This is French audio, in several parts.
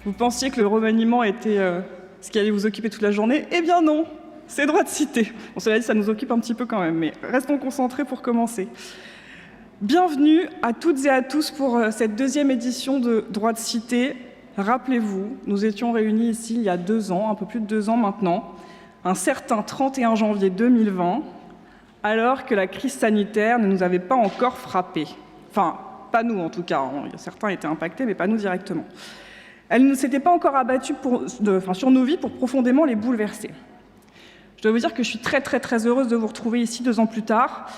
Vous pensiez que le remaniement était ce qui allait vous occuper toute la journée? Eh bien non, c'est droit de cité. Bon, cela dit, ça nous occupe un petit peu quand même, mais restons concentrés pour commencer. Bienvenue à toutes et à tous pour cette deuxième édition de Droit de cité. Rappelez-vous, nous étions réunis ici il y a 2 ans, un peu plus de 2 ans maintenant, un certain 31 janvier 2020, alors que la crise sanitaire ne nous avait pas encore frappés. Enfin, pas nous en tout cas, certains étaient impactés, mais pas nous directement. Elle ne s'était pas encore abattue sur nos vies pour profondément les bouleverser. Je dois vous dire que je suis très heureuse de vous retrouver ici 2 ans plus tard,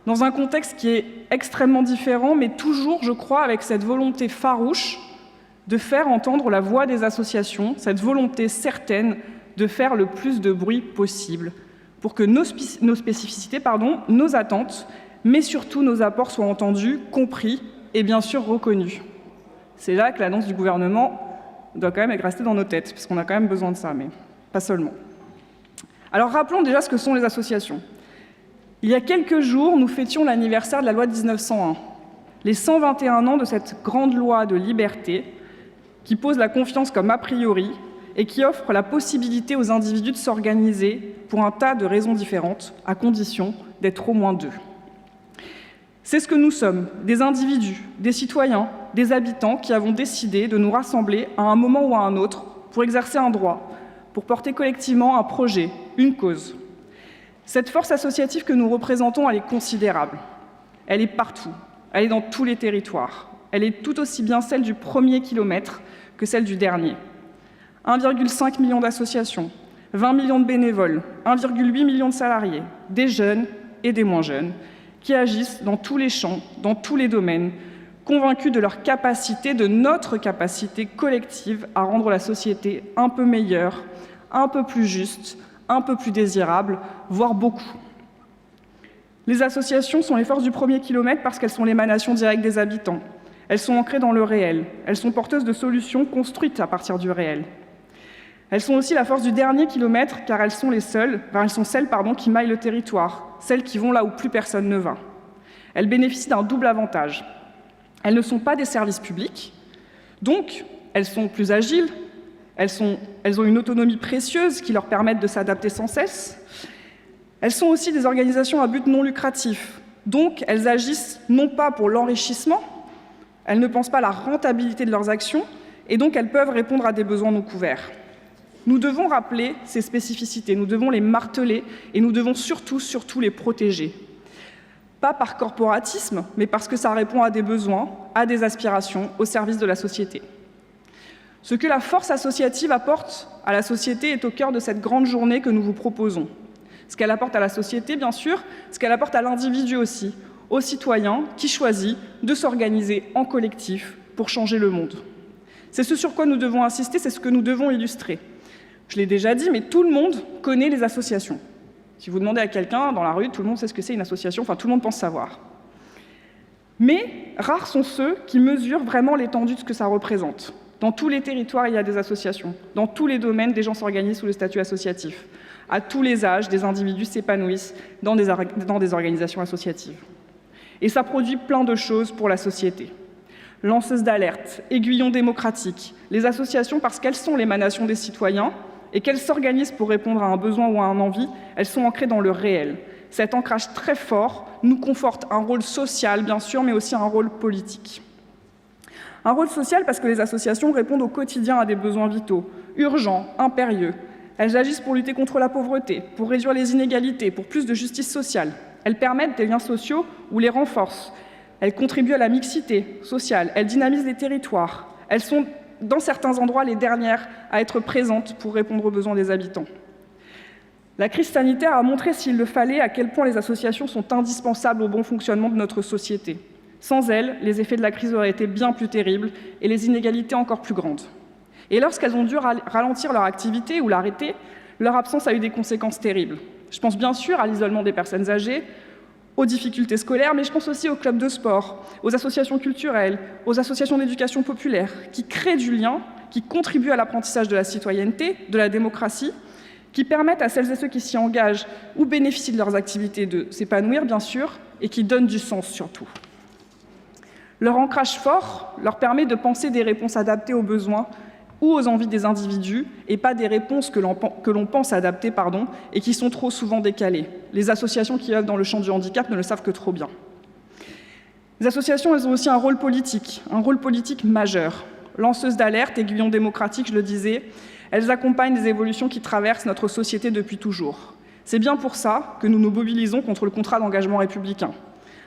dans un contexte qui est extrêmement différent, mais toujours, je crois, avec cette volonté farouche de faire entendre la voix des associations, cette volonté certaine de faire le plus de bruit possible pour que nos spécificités, nos attentes, mais surtout nos apports soient entendus, compris et bien sûr reconnus. C'est là que l'annonce du gouvernement doit quand même rester dans nos têtes, parce qu'on a quand même besoin de ça, mais pas seulement. Alors rappelons déjà ce que sont les associations. Il y a quelques jours, nous fêtions l'anniversaire de la loi de 1901, les 121 ans de cette grande loi de liberté qui pose la confiance comme a priori et qui offre la possibilité aux individus de s'organiser pour un tas de raisons différentes, à condition d'être au moins 2. C'est ce que nous sommes, des individus, des citoyens, des habitants qui avons décidé de nous rassembler à un moment ou à un autre pour exercer un droit, pour porter collectivement un projet, une cause. Cette force associative que nous représentons, elle est considérable. Elle est partout, elle est dans tous les territoires. Elle est tout aussi bien celle du premier kilomètre que celle du dernier. 1,5 million d'associations, 20 millions de bénévoles, 1,8 million de salariés, des jeunes et des moins jeunes, qui agissent dans tous les champs, dans tous les domaines, convaincus de leur capacité, de notre capacité collective à rendre la société un peu meilleure, un peu plus juste, un peu plus désirable, voire beaucoup. Les associations sont les forces du premier kilomètre parce qu'elles sont l'émanation directe des habitants. Elles sont ancrées dans le réel. Elles sont porteuses de solutions construites à partir du réel. Elles sont aussi la force du dernier kilomètre car elles sont celles qui maillent le territoire, celles qui vont là où plus personne ne va. Elles bénéficient d'un double avantage. Elles ne sont pas des services publics, donc elles sont plus agiles, elles ont une autonomie précieuse qui leur permet de s'adapter sans cesse. Elles sont aussi des organisations à but non lucratif, donc elles agissent non pas pour l'enrichissement, elles ne pensent pas à la rentabilité de leurs actions, et donc elles peuvent répondre à des besoins non couverts. Nous devons rappeler ces spécificités, nous devons les marteler, et nous devons surtout les protéger. Pas par corporatisme, mais parce que ça répond à des besoins, à des aspirations, au service de la société. Ce que la force associative apporte à la société est au cœur de cette grande journée que nous vous proposons. Ce qu'elle apporte à la société, bien sûr, ce qu'elle apporte à l'individu aussi, au citoyen qui choisit de s'organiser en collectif pour changer le monde. C'est ce sur quoi nous devons insister, c'est ce que nous devons illustrer. Je l'ai déjà dit, mais tout le monde connaît les associations. Si vous demandez à quelqu'un dans la rue, tout le monde sait ce que c'est une association, enfin tout le monde pense savoir. Mais rares sont ceux qui mesurent vraiment l'étendue de ce que ça représente. Dans tous les territoires, il y a des associations. Dans tous les domaines, des gens s'organisent sous le statut associatif. À tous les âges, des individus s'épanouissent dans des organisations associatives. Et ça produit plein de choses pour la société. Lanceuses d'alerte, aiguillons démocratiques, les associations parce qu'elles sont l'émanation des citoyens et qu'elles s'organisent pour répondre à un besoin ou à une envie, elles sont ancrées dans le réel. Cet ancrage très fort nous conforte un rôle social, bien sûr, mais aussi un rôle politique. Un rôle social parce que les associations répondent au quotidien à des besoins vitaux, urgents, impérieux. Elles agissent pour lutter contre la pauvreté, pour réduire les inégalités, pour plus de justice sociale. Elles permettent des liens sociaux ou les renforcent. Elles contribuent à la mixité sociale, elles dynamisent les territoires. Elles sont, dans certains endroits, les dernières à être présentes pour répondre aux besoins des habitants. La crise sanitaire a montré, s'il le fallait, à quel point les associations sont indispensables au bon fonctionnement de notre société. Sans elles, les effets de la crise auraient été bien plus terribles et les inégalités encore plus grandes. Et lorsqu'elles ont dû ralentir leur activité ou l'arrêter, leur absence a eu des conséquences terribles. Je pense bien sûr à l'isolement des personnes âgées, aux difficultés scolaires, mais je pense aussi aux clubs de sport, aux associations culturelles, aux associations d'éducation populaire, qui créent du lien, qui contribuent à l'apprentissage de la citoyenneté, de la démocratie, qui permettent à celles et ceux qui s'y engagent ou bénéficient de leurs activités de s'épanouir, bien sûr, et qui donnent du sens surtout. Leur ancrage fort leur permet de penser des réponses adaptées aux besoins ou aux envies des individus et pas des réponses que l'on pense adapter et qui sont trop souvent décalées. Les associations qui œuvrent dans le champ du handicap ne le savent que trop bien. Les associations, elles ont aussi un rôle politique majeur. Lanceuses d'alerte, aiguillons démocratiques, je le disais, elles accompagnent des évolutions qui traversent notre société depuis toujours. C'est bien pour ça que nous nous mobilisons contre le contrat d'engagement républicain.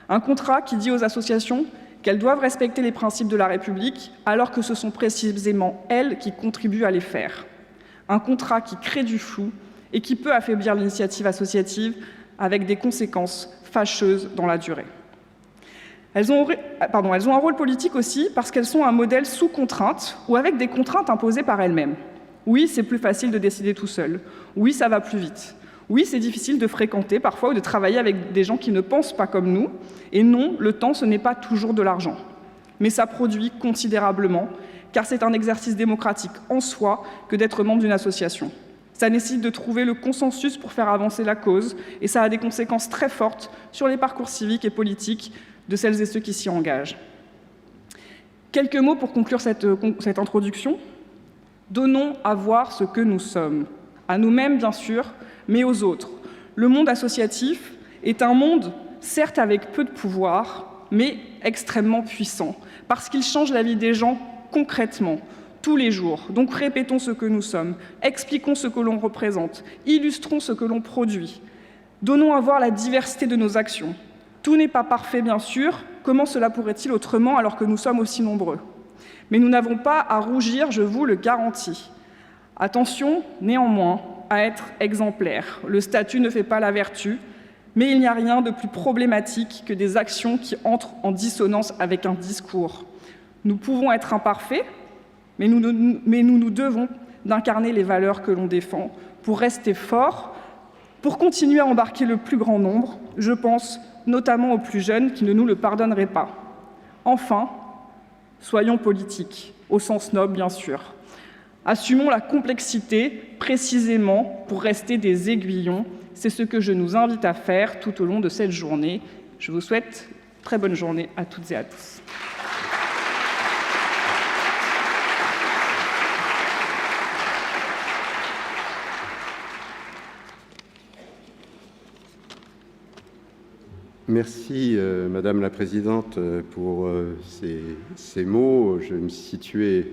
Un contrat qui dit aux associations qu'elles doivent respecter les principes de la République, alors que ce sont précisément elles qui contribuent à les faire. Un contrat qui crée du flou et qui peut affaiblir l'initiative associative avec des conséquences fâcheuses dans la durée. Elles ont un rôle politique aussi parce qu'elles sont un modèle sous contrainte ou avec des contraintes imposées par elles-mêmes. Oui, c'est plus facile de décider tout seul. Oui, ça va plus vite. Oui, c'est difficile de fréquenter parfois ou de travailler avec des gens qui ne pensent pas comme nous. Et non, le temps, ce n'est pas toujours de l'argent. Mais ça produit considérablement, car c'est un exercice démocratique en soi que d'être membre d'une association. Ça nécessite de trouver le consensus pour faire avancer la cause, et ça a des conséquences très fortes sur les parcours civiques et politiques de celles et ceux qui s'y engagent. Quelques mots pour conclure cette introduction. Donnons à voir ce que nous sommes, à nous-mêmes bien sûr, mais aux autres. Le monde associatif est un monde, certes avec peu de pouvoir, mais extrêmement puissant, parce qu'il change la vie des gens concrètement, tous les jours. Donc répétons ce que nous sommes, expliquons ce que l'on représente, illustrons ce que l'on produit. Donnons à voir la diversité de nos actions. Tout n'est pas parfait, bien sûr. Comment cela pourrait-il autrement alors que nous sommes aussi nombreux? Mais nous n'avons pas à rougir, je vous le garantis. Attention, néanmoins, à être exemplaire. Le statut ne fait pas la vertu, mais il n'y a rien de plus problématique que des actions qui entrent en dissonance avec un discours. Nous pouvons être imparfaits, mais nous devons d'incarner les valeurs que l'on défend pour rester forts, pour continuer à embarquer le plus grand nombre. Je pense notamment aux plus jeunes qui ne nous le pardonneraient pas. Enfin, soyons politiques, au sens noble bien sûr. Assumons la complexité précisément pour rester des aiguillons. C'est ce que je nous invite à faire tout au long de cette journée. Je vous souhaite une très bonne journée à toutes et à tous. Merci, Madame la Présidente, pour ces mots. Je vais me situer,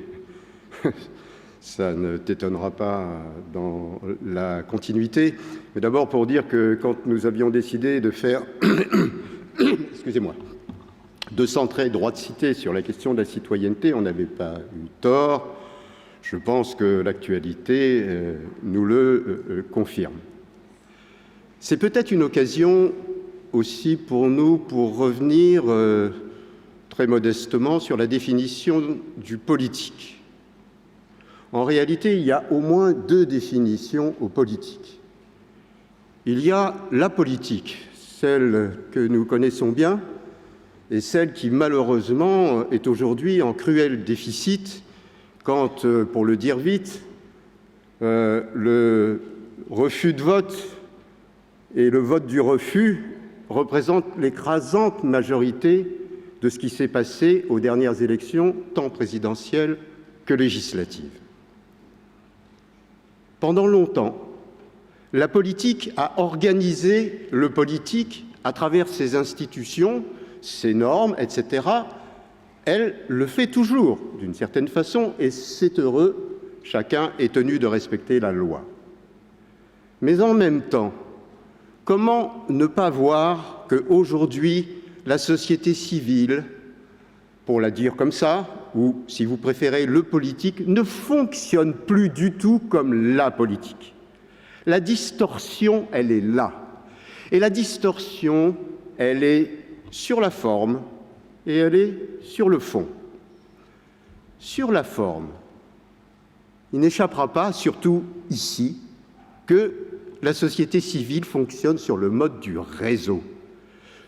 ça ne t'étonnera pas, dans la continuité. Mais d'abord pour dire que quand nous avions décidé de faire, excusez-moi, de centrer droit de cité sur la question de la citoyenneté, on n'avait pas eu tort. Je pense que l'actualité nous le confirme. C'est peut-être une occasion aussi pour nous pour revenir très modestement sur la définition du politique. En réalité, il y a au moins deux définitions au politique. Il y a la politique, celle que nous connaissons bien, et celle qui malheureusement est aujourd'hui en cruel déficit quand, pour le dire vite, le refus de vote et le vote du refus représentent l'écrasante majorité de ce qui s'est passé aux dernières élections, tant présidentielles que législatives. Pendant longtemps, la politique a organisé le politique à travers ses institutions, ses normes, etc. Elle le fait toujours, d'une certaine façon, et c'est heureux, chacun est tenu de respecter la loi. Mais en même temps, comment ne pas voir qu'aujourd'hui, la société civile, pour la dire comme ça, ou si vous préférez, le politique, ne fonctionne plus du tout comme la politique. La distorsion, elle est là. Et la distorsion, elle est sur la forme et elle est sur le fond. Sur la forme, il n'échappera pas, surtout ici, que la société civile fonctionne sur le mode du réseau,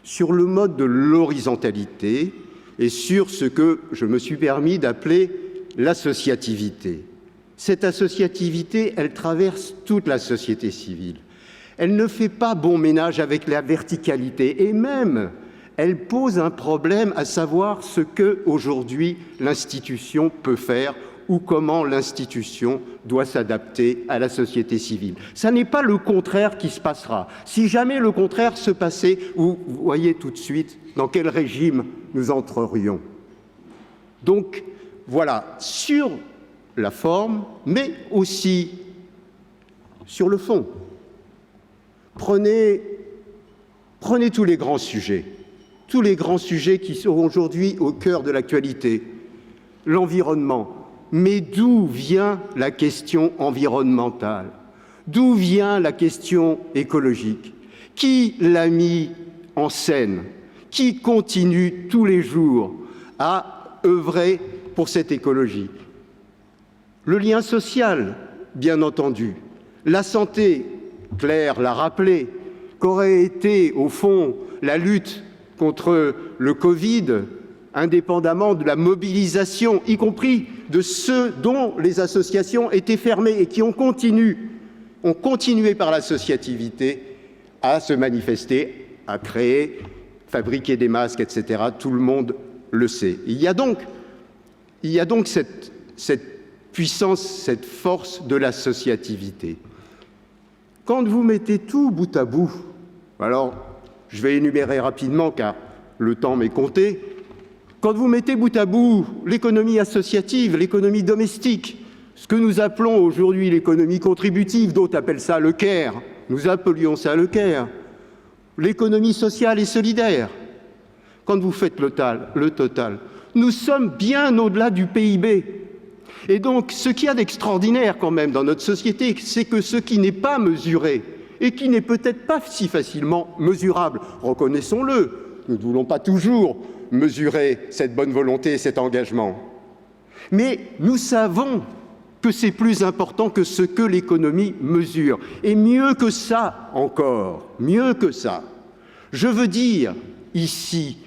sur le mode de l'horizontalité et sur ce que je me suis permis d'appeler l'associativité. Cette associativité, elle traverse toute la société civile. Elle ne fait pas bon ménage avec la verticalité et même, elle pose un problème à savoir ce que, aujourd'hui, l'institution peut faire ou comment l'institution doit s'adapter à la société civile. Ça n'est pas le contraire qui se passera. Si jamais le contraire se passait, vous voyez tout de suite dans quel régime nous entrerions. Donc, voilà, sur la forme, mais aussi sur le fond. Prenez tous les grands sujets qui sont aujourd'hui au cœur de l'actualité. L'environnement. Mais d'où vient la question environnementale? D'où vient la question écologique? Qui l'a mis en scène? Qui continue tous les jours à œuvrer pour cette écologie? Le lien social, bien entendu. La santé, Claire l'a rappelé, qu'aurait été, au fond, la lutte contre le Covid, indépendamment de la mobilisation, y compris de ceux dont les associations étaient fermées et qui ont continué par l'associativité à se manifester, à créer, fabriquer des masques, etc. Tout le monde le sait. Il y a donc cette puissance, cette force de l'associativité. Quand vous mettez tout bout à bout, alors je vais énumérer rapidement car le temps m'est compté, quand vous mettez bout à bout l'économie associative, l'économie domestique, ce que nous appelons aujourd'hui l'économie contributive, d'autres appellent ça le care, nous appelions ça le care, l'économie sociale et solidaire, quand vous faites le total, nous sommes bien au-delà du PIB. Et donc, ce qu'il y a d'extraordinaire quand même dans notre société, c'est que ce qui n'est pas mesuré et qui n'est peut-être pas si facilement mesurable, reconnaissons-le, nous ne voulons pas toujours mesurer cette bonne volonté et cet engagement. Mais nous savons que c'est plus important que ce que l'économie mesure. Et mieux que ça encore, mieux que ça, je veux dire ici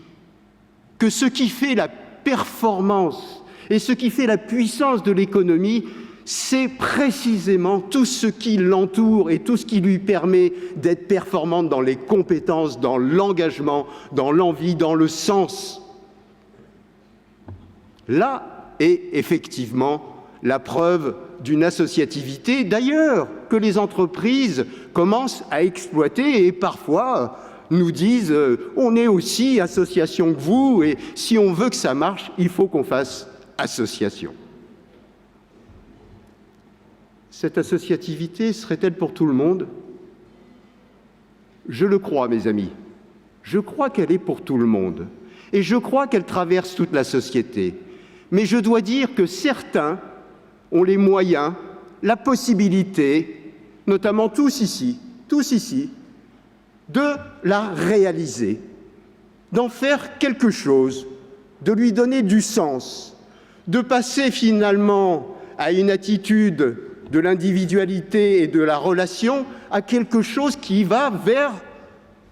que ce qui fait la performance et ce qui fait la puissance de l'économie, c'est précisément tout ce qui l'entoure et tout ce qui lui permet d'être performante dans les compétences, dans l'engagement, dans l'envie, dans le sens. Là est effectivement la preuve d'une associativité, d'ailleurs, que les entreprises commencent à exploiter et parfois nous disent « on est aussi association que vous et si on veut que ça marche, il faut qu'on fasse association ». Cette associativité serait-elle pour tout le monde? Je le crois, mes amis. Je crois qu'elle est pour tout le monde. Et je crois qu'elle traverse toute la société. Mais je dois dire que certains ont les moyens, la possibilité, notamment tous ici, de la réaliser, d'en faire quelque chose, de lui donner du sens, de passer finalement à une attitude de l'individualité et de la relation à quelque chose qui va vers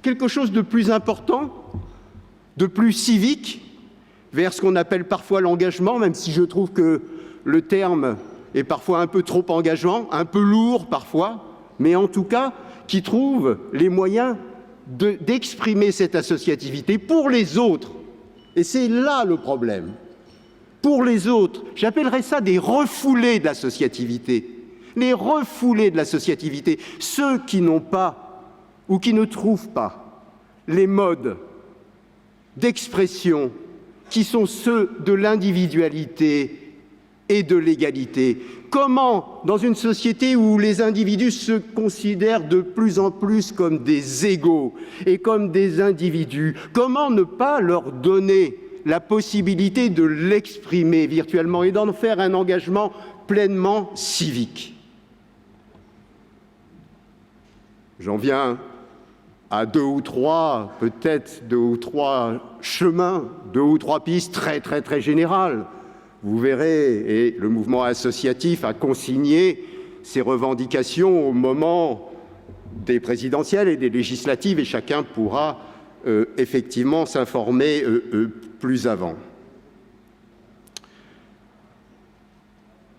quelque chose de plus important, de plus civique, vers ce qu'on appelle parfois l'engagement, même si je trouve que le terme est parfois un peu trop engageant, un peu lourd parfois, mais en tout cas qui trouve les moyens d'exprimer cette associativité pour les autres. Et c'est là le problème. Pour les autres, j'appellerais ça des refoulés de l'associativité. Les refoulés de l'associativité, ceux qui n'ont pas ou qui ne trouvent pas les modes d'expression qui sont ceux de l'individualité et de l'égalité. Comment, dans une société où les individus se considèrent de plus en plus comme des égaux et comme des individus, comment ne pas leur donner la possibilité de l'exprimer virtuellement et d'en faire un engagement pleinement civique? J'en viens à deux ou trois chemins, 2 ou 3 pistes très générales. Vous verrez, et le mouvement associatif a consigné ses revendications au moment des présidentielles et des législatives, et chacun pourra effectivement s'informer plus avant.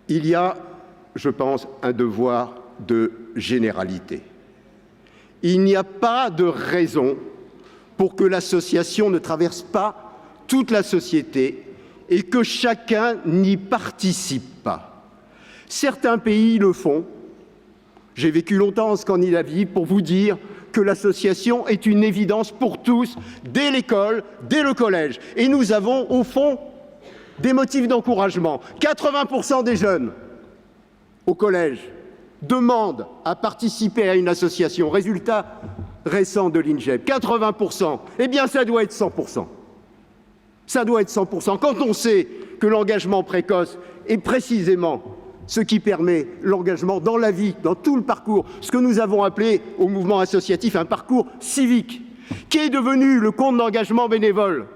Il y a, je pense, un devoir de généralité. Il n'y a pas de raison pour que l'association ne traverse pas toute la société et que chacun n'y participe pas. Certains pays le font. J'ai vécu longtemps en Scandinavie pour vous dire que l'association est une évidence pour tous, dès l'école, dès le collège. Et nous avons, au fond, des motifs d'encouragement. 80% des jeunes au collège demandent à participer à une association. Résultat récent de l'INJEP, 80%. Eh bien, ça doit être 100%. Ça doit être 100%. Quand on sait que l'engagement précoce est précisément ce qui permet l'engagement dans la vie, dans tout le parcours, ce que nous avons appelé au mouvement associatif un parcours civique, qu'est devenu le compte d'engagement bénévole.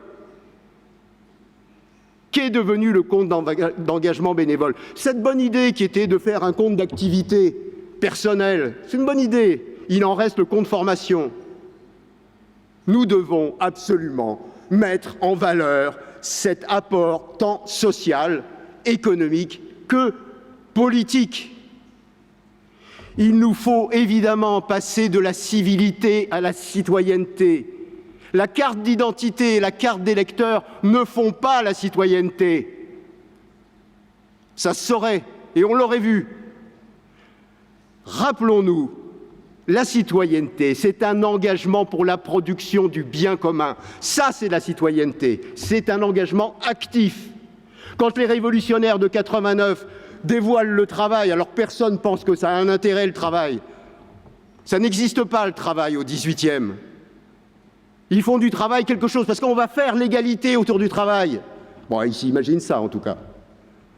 Qu'est devenu le compte d'engagement bénévole? Cette bonne idée qui était de faire un compte d'activité personnelle, c'est une bonne idée. Il en reste le compte formation. Nous devons absolument mettre en valeur cet apport tant social, économique que politique. Il nous faut évidemment passer de la civilité à la citoyenneté. La carte d'identité et la carte d'électeur ne font pas la citoyenneté. Ça se saurait, et on l'aurait vu. Rappelons-nous, la citoyenneté, c'est un engagement pour la production du bien commun. Ça, c'est la citoyenneté. C'est un engagement actif. Quand les révolutionnaires de 89 dévoilent le travail, alors personne ne pense que ça a un intérêt, le travail. Ça n'existe pas, le travail, au XVIIIe. Ils font du travail quelque chose, parce qu'on va faire l'égalité autour du travail. Bon, ils s'imaginent ça, en tout cas.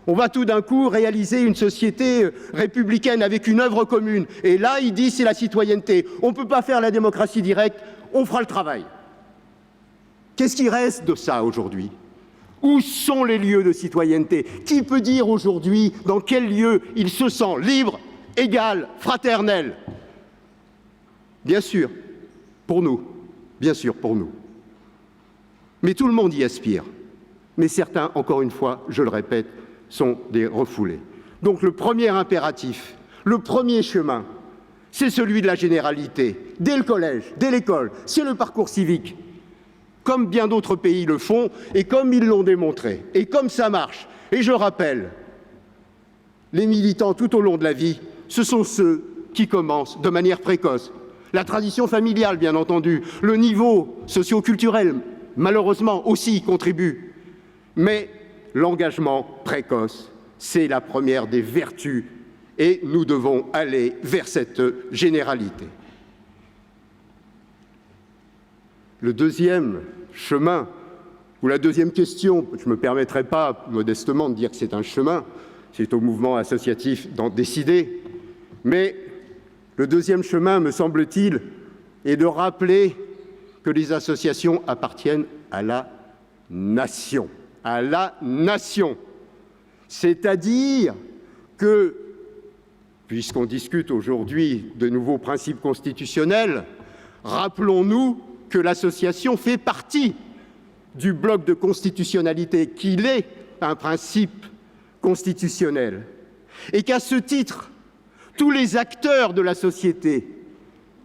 On va tout d'un coup réaliser une société républicaine avec une œuvre commune. Et là, ils disent c'est la citoyenneté. On ne peut pas faire la démocratie directe, on fera le travail. Qu'est-ce qui reste de ça aujourd'hui? Où sont les lieux de citoyenneté? Qui peut dire aujourd'hui dans quel lieu il se sent libre, égal, fraternel? Bien sûr, pour nous. Bien sûr, pour nous. Mais tout le monde y aspire. Mais certains, encore une fois, je le répète, sont des refoulés. Donc le premier impératif, le premier chemin, c'est celui de la généralité. Dès le collège, dès l'école, c'est le parcours civique. Comme bien d'autres pays le font, et comme ils l'ont démontré, et comme ça marche. Et je rappelle, les militants tout au long de la vie, ce sont ceux qui commencent de manière précoce. La tradition familiale, bien entendu, le niveau socio-culturel, malheureusement, aussi y contribue. Mais l'engagement précoce, c'est la première des vertus, et nous devons aller vers cette généralité. Le deuxième chemin, ou la deuxième question, je ne me permettrai pas modestement de dire que c'est un chemin, c'est au mouvement associatif d'en décider, mais le deuxième chemin, me semble-t-il, est de rappeler que les associations appartiennent à la nation. À la nation. C'est-à-dire que, puisqu'on discute aujourd'hui de nouveaux principes constitutionnels, rappelons-nous que l'association fait partie du bloc de constitutionnalité, qu'il est un principe constitutionnel, et qu'à ce titre, tous les acteurs de la société,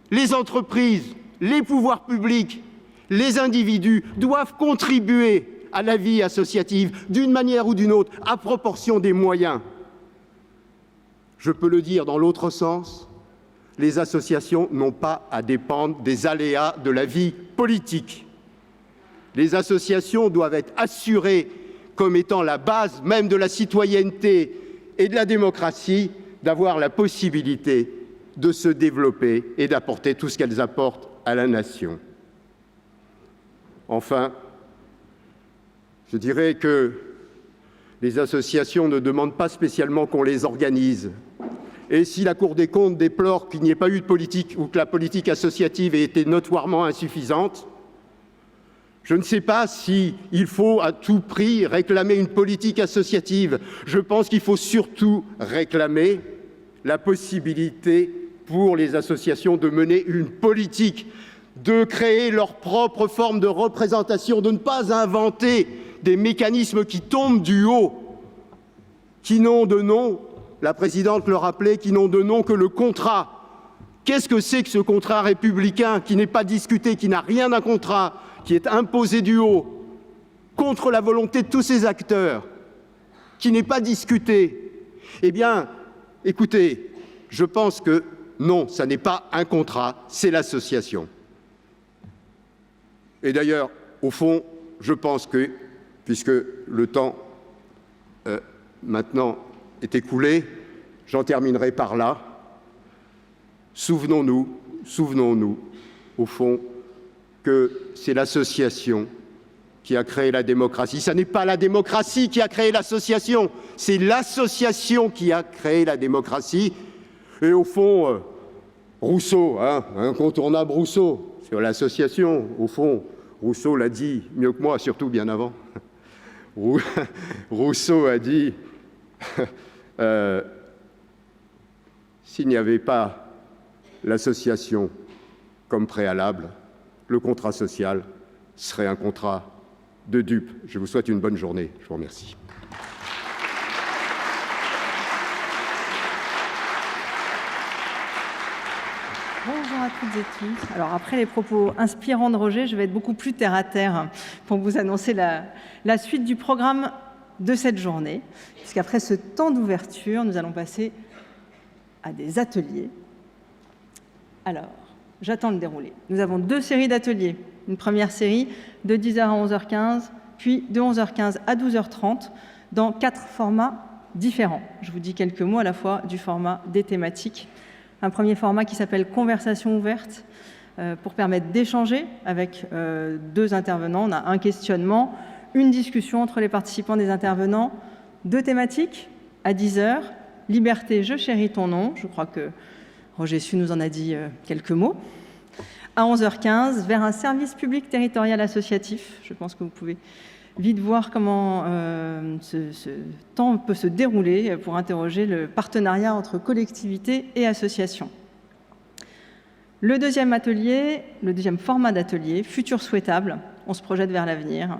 les entreprises, les pouvoirs publics, les individus doivent contribuer à la vie associative d'une manière ou d'une autre, à proportion des moyens. Je peux le dire dans l'autre sens, les associations n'ont pas à dépendre des aléas de la vie politique. Les associations doivent être assurées comme étant la base même de la citoyenneté et de la démocratie, d'avoir la possibilité de se développer et d'apporter tout ce qu'elles apportent à la nation. Enfin, je dirais que les associations ne demandent pas spécialement qu'on les organise. Et si la Cour des comptes déplore qu'il n'y ait pas eu de politique ou que la politique associative ait été notoirement insuffisante, je ne sais pas s'il faut à tout prix réclamer une politique associative. Je pense qu'il faut surtout réclamer la possibilité pour les associations de mener une politique, de créer leur propre forme de représentation, de ne pas inventer des mécanismes qui tombent du haut, qui n'ont de nom, la présidente le rappelait, qui n'ont de nom que le contrat. Qu'est-ce que c'est que ce contrat républicain qui n'est pas discuté, qui n'a rien d'un contrat, qui est imposé du haut? contre la volonté de tous ces acteurs, qui n'est pas discutée, eh bien, écoutez, je pense que non, ça n'est pas un contrat, c'est l'association. Et d'ailleurs, au fond, je pense que, puisque le temps maintenant est écoulé, j'en terminerai par là. Souvenons-nous, au fond, que c'est l'association qui a créé la démocratie. Ce n'est pas la démocratie qui a créé l'association, c'est l'association qui a créé la démocratie. Et au fond, Rousseau, incontournable Rousseau, sur l'association, au fond, Rousseau l'a dit mieux que moi, surtout bien avant. Rousseau a dit s'il n'y avait pas l'association comme préalable, le contrat social serait un contrat de dupes. Je vous souhaite une bonne journée. Je vous remercie. Bonjour à toutes et tous. Alors après les propos inspirants de Roger, je vais être beaucoup plus terre à terre pour vous annoncer la suite du programme de cette journée, puisqu'après ce temps d'ouverture, nous allons passer à des ateliers. Alors, j'attends le déroulé. Nous avons 2 séries d'ateliers. Une première série de 10h à 11h15, puis de 11h15 à 12h30, dans 4 formats différents. Je vous dis quelques mots à la fois du format des thématiques. Un premier format qui s'appelle « Conversation ouverte » pour permettre d'échanger avec 2 intervenants. On a un questionnement, une discussion entre les participants des intervenants, 2 thématiques à 10h. Liberté, je chéris ton nom. Je crois que Roger Su nous en a dit quelques mots. À 11h15, vers un service public territorial associatif. Je pense que vous pouvez vite voir comment ce temps peut se dérouler pour interroger le partenariat entre collectivités et associations. Le deuxième format d'atelier, Futur souhaitable, on se projette vers l'avenir.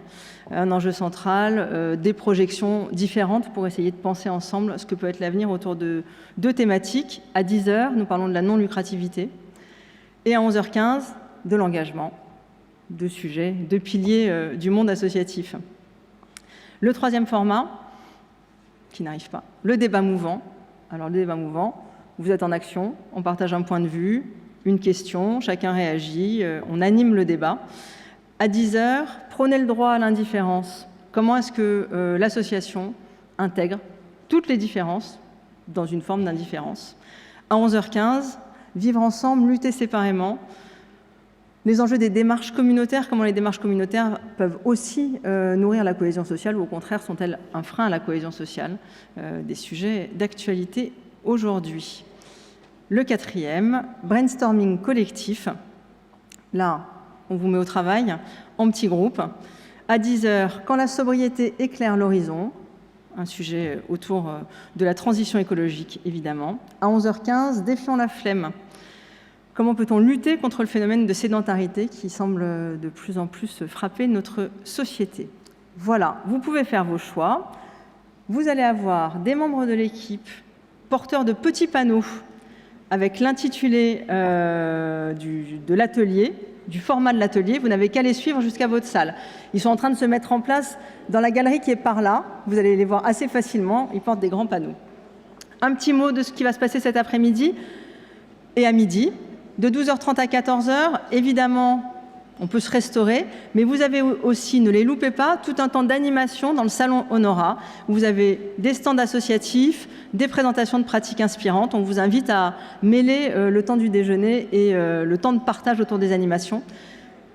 Un enjeu central, des projections différentes pour essayer de penser ensemble ce que peut être l'avenir autour de 2 thématiques. À 10h, nous parlons de la non-lucrativité. Et à 11h15, de l'engagement, 2 sujets, 2 piliers du monde associatif. Le troisième format, qui n'arrive pas, le débat mouvant. Alors le débat mouvant, vous êtes en action, on partage un point de vue, une question, chacun réagit, on anime le débat. À 10h, prôner le droit à l'indifférence. Comment est-ce que l'association intègre toutes les différences dans une forme d'indifférence? À 11h15, vivre ensemble, lutter séparément. Les enjeux des démarches communautaires, comment les démarches communautaires peuvent aussi nourrir la cohésion sociale ou au contraire sont-elles un frein à la cohésion sociale? Des sujets d'actualité aujourd'hui. Le quatrième, brainstorming collectif. Là, on vous met au travail en petits groupes. À 10h, quand la sobriété éclaire l'horizon, un sujet autour de la transition écologique, évidemment. À 11h15, défions la flemme. Comment peut-on lutter contre le phénomène de sédentarité qui semble de plus en plus frapper notre société? Voilà, vous pouvez faire vos choix. Vous allez avoir des membres de l'équipe porteurs de petits panneaux avec l'intitulé de l'atelier, du format de l'atelier. Vous n'avez qu'à les suivre jusqu'à votre salle. Ils sont en train de se mettre en place dans la galerie qui est par là. Vous allez les voir assez facilement. Ils portent des grands panneaux. Un petit mot de ce qui va se passer cet après-midi et à midi. De 12h30 à 14h, évidemment, on peut se restaurer, mais vous avez aussi, ne les loupez pas, tout un temps d'animation dans le salon Honora, où vous avez des stands associatifs, des présentations de pratiques inspirantes. On vous invite à mêler le temps du déjeuner et le temps de partage autour des animations.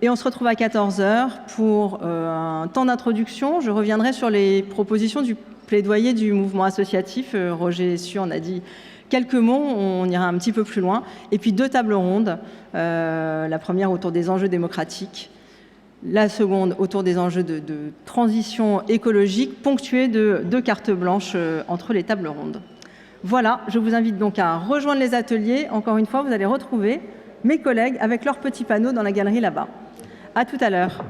Et on se retrouve à 14h pour un temps d'introduction. Je reviendrai sur les propositions du plaidoyer du mouvement associatif. Roger Su en a dit quelques mots, on ira un petit peu plus loin. Et puis 2 tables rondes, la première autour des enjeux démocratiques, la seconde autour des enjeux de transition écologique, ponctuée de 2 cartes blanches entre les tables rondes. Voilà, je vous invite donc à rejoindre les ateliers. Encore une fois, vous allez retrouver mes collègues avec leurs petits panneaux dans la galerie là-bas. À tout à l'heure.